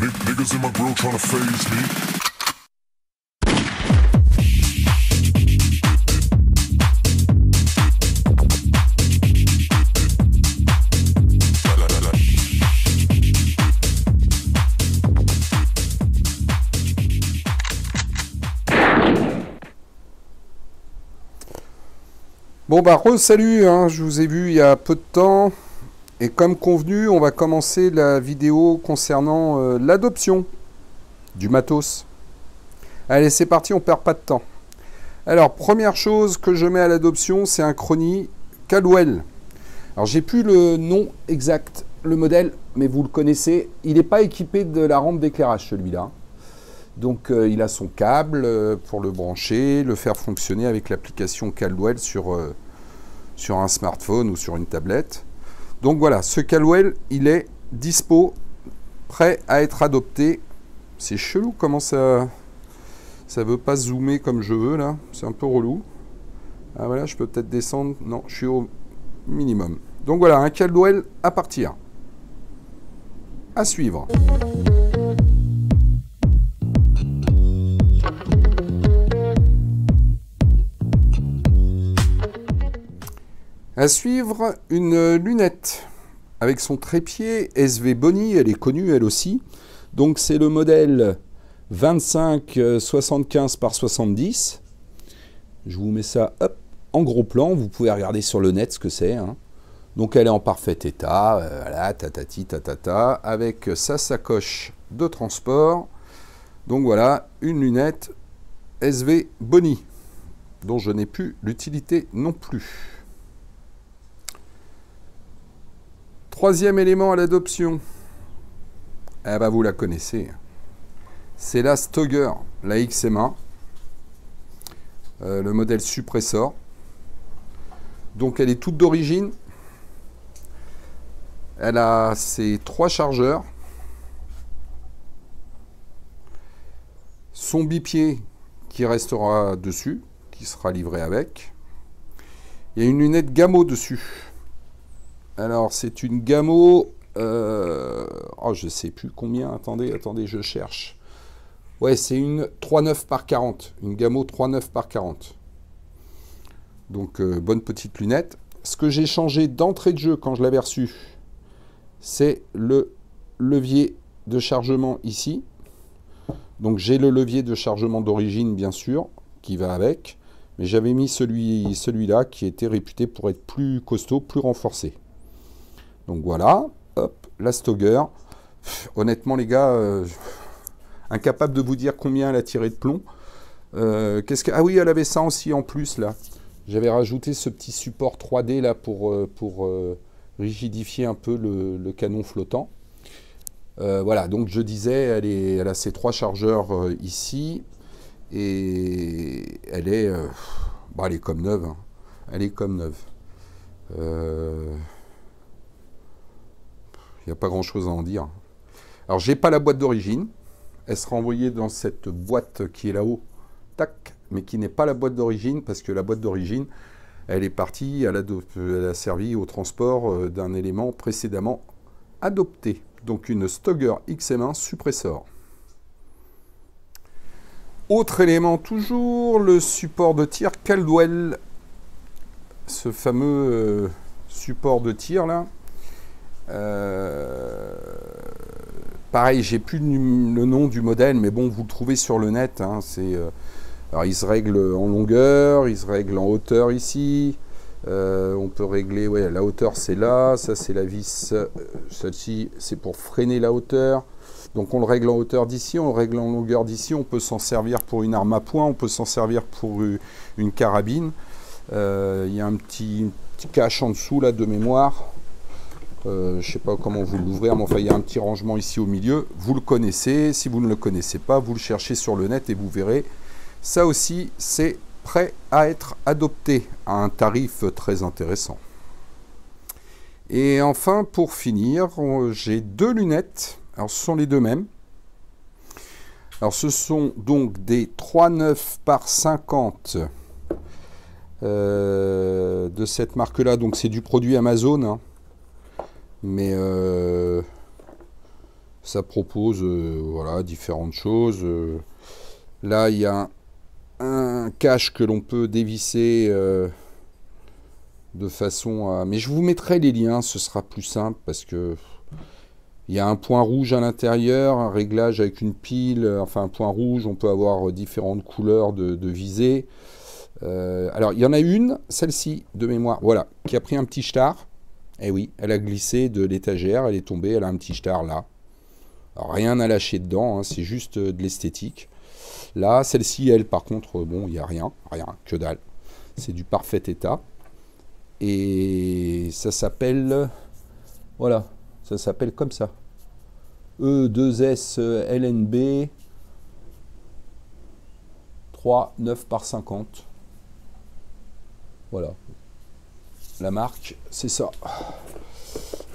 Niggas in my grill tryna phase me. Bon bah re-salut, hein, je vous ai vu il y a peu de temps et comme convenu on va commencer la vidéo concernant l'adoption du matos. Allez c'est parti, on perd pas de temps. Alors première chose que je mets à l'adoption, c'est un Crony Caldwell. Alors j'ai plus le nom exact, le modèle, mais vous le connaissez, il n'est pas équipé de la rampe d'éclairage celui-là. Donc il a son câble pour le brancher, le faire fonctionner avec l'application Caldwell sur un smartphone ou sur une tablette. Donc voilà, ce Caldwell, il est dispo, prêt à être adopté. C'est chelou comment ça veut pas zoomer comme je veux là, c'est un peu relou. Ah voilà, je peux peut-être descendre, non, je suis au minimum. Donc voilà, un Caldwell à partir. À suivre. À suivre, une lunette avec son trépied SV Bony, elle est connue elle aussi. Donc c'est le modèle 25-75 par 70. Je vous mets ça hop, en gros plan, vous pouvez regarder sur le net ce que c'est. Hein. Donc elle est en parfait état, voilà, tatati tatata, avec sa sacoche de transport. Donc voilà, une lunette SV Bony, dont je n'ai plus l'utilité non plus. Troisième élément à l'adoption, eh ben vous la connaissez, c'est la Stoeger, la XMA, le modèle suppressor. Donc elle est toute d'origine, elle a ses 3 chargeurs, son bipied qui restera dessus, qui sera livré avec, il y a une lunette Gamo dessus. Alors, c'est une Gamo, oh, je sais plus combien, attendez, je cherche. Ouais, c'est une 3,9 par 40, une Gamo 3,9 par 40. Donc, bonne petite lunette. Ce que j'ai changé d'entrée de jeu quand je l'avais reçu, c'est le levier de chargement ici. Donc, j'ai le levier de chargement d'origine, bien sûr, qui va avec. Mais j'avais mis celui-là qui était réputé pour être plus costaud, plus renforcé. Donc voilà, hop, la Stoeger. Honnêtement les gars, incapable de vous dire combien elle a tiré de plomb. Ah oui, elle avait ça aussi en plus là. J'avais rajouté ce petit support 3D là pour rigidifier un peu le canon flottant. Voilà, donc je disais, elle a ses 3 chargeurs ici. Et elle est comme neuve. Hein. Elle est comme neuve. Il n'y a pas grand chose à en dire. Alors, j'ai pas la boîte d'origine. Elle sera envoyée dans cette boîte qui est là-haut. Tac. Mais qui n'est pas la boîte d'origine, parce que la boîte d'origine, elle est partie, elle a servi au transport d'un élément précédemment adopté. Donc, une Stoeger XM1 suppressor. Autre élément toujours, le support de tir Caldwell. Ce fameux support de tir là. Pareil, j'ai plus le nom du modèle, mais bon, vous le trouvez sur le net. Hein, alors, il se règle en longueur, il se règle en hauteur ici. On peut régler, ouais, la hauteur c'est là, ça c'est la vis, celle-ci c'est pour freiner la hauteur. Donc on le règle en hauteur d'ici, on le règle en longueur d'ici. On peut s'en servir pour une arme à poing, on peut s'en servir pour une carabine. Il y a un petit cache en dessous là de mémoire. Je ne sais pas comment vous l'ouvrir, mais enfin il y a un petit rangement ici au milieu. Vous le connaissez, si vous ne le connaissez pas, vous le cherchez sur le net et vous verrez. Ça aussi, c'est prêt à être adopté à un tarif très intéressant. Et enfin, pour finir, j'ai 2 lunettes. Alors ce sont les 2 mêmes. Alors ce sont donc des 3,9 par 50 de cette marque-là. Donc c'est du produit Amazon. Hein. Mais Ça propose voilà, différentes choses. Là, il y a un cache que l'on peut dévisser de façon à... Mais je vous mettrai les liens, ce sera plus simple parce que il y a un point rouge à l'intérieur, un réglage avec une pile, enfin un point rouge, on peut avoir différentes couleurs de visée. Alors, il y en a une, celle-ci, de mémoire, voilà, qui a pris un petit star. Eh oui, elle a glissé de l'étagère, elle est tombée, elle a un petit star là. Alors, rien à lâcher dedans, hein, c'est juste de l'esthétique. Là, celle-ci, elle, par contre, bon, il n'y a rien, que dalle. C'est du parfait état. Et ça s'appelle... Voilà, ça s'appelle comme ça. E2S LNB 3 9 par 50. Voilà. La marque, c'est ça.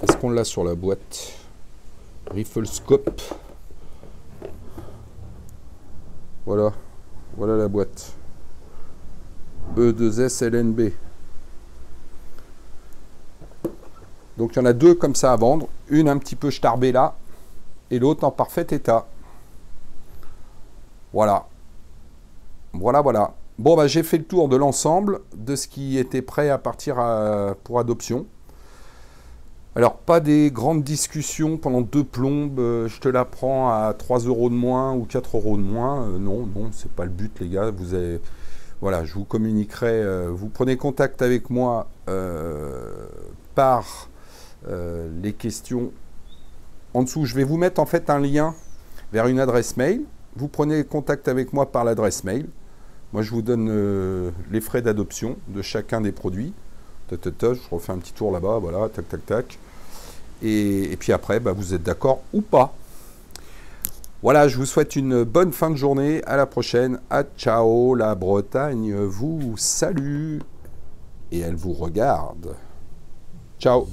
Est-ce qu'on l'a sur la boîte? Rifle Scope. Voilà. Voilà la boîte. E2S LNB. Donc il y en a deux comme ça à vendre. Une un petit peu starbée là. Et l'autre en parfait état. Voilà. Voilà, voilà. Bon, bah, j'ai fait le tour de l'ensemble de ce qui était prêt à partir pour adoption. Alors, pas des grandes discussions pendant 2 plombes. Je te la prends à 3 € de moins ou 4 € de moins. Non, non, c'est pas le but, les gars. Vous avez... Voilà, je vous communiquerai. Vous prenez contact avec moi par les questions en dessous. Je vais vous mettre en fait un lien vers une adresse mail. Vous prenez contact avec moi par l'adresse mail. Moi, je vous donne les frais d'adoption de chacun des produits. Je refais un petit tour là-bas, voilà, tac, tac, tac. Et puis après, bah, vous êtes d'accord ou pas. Voilà, je vous souhaite une bonne fin de journée. À la prochaine. À ciao, la Bretagne vous salue. Et elle vous regarde. Ciao.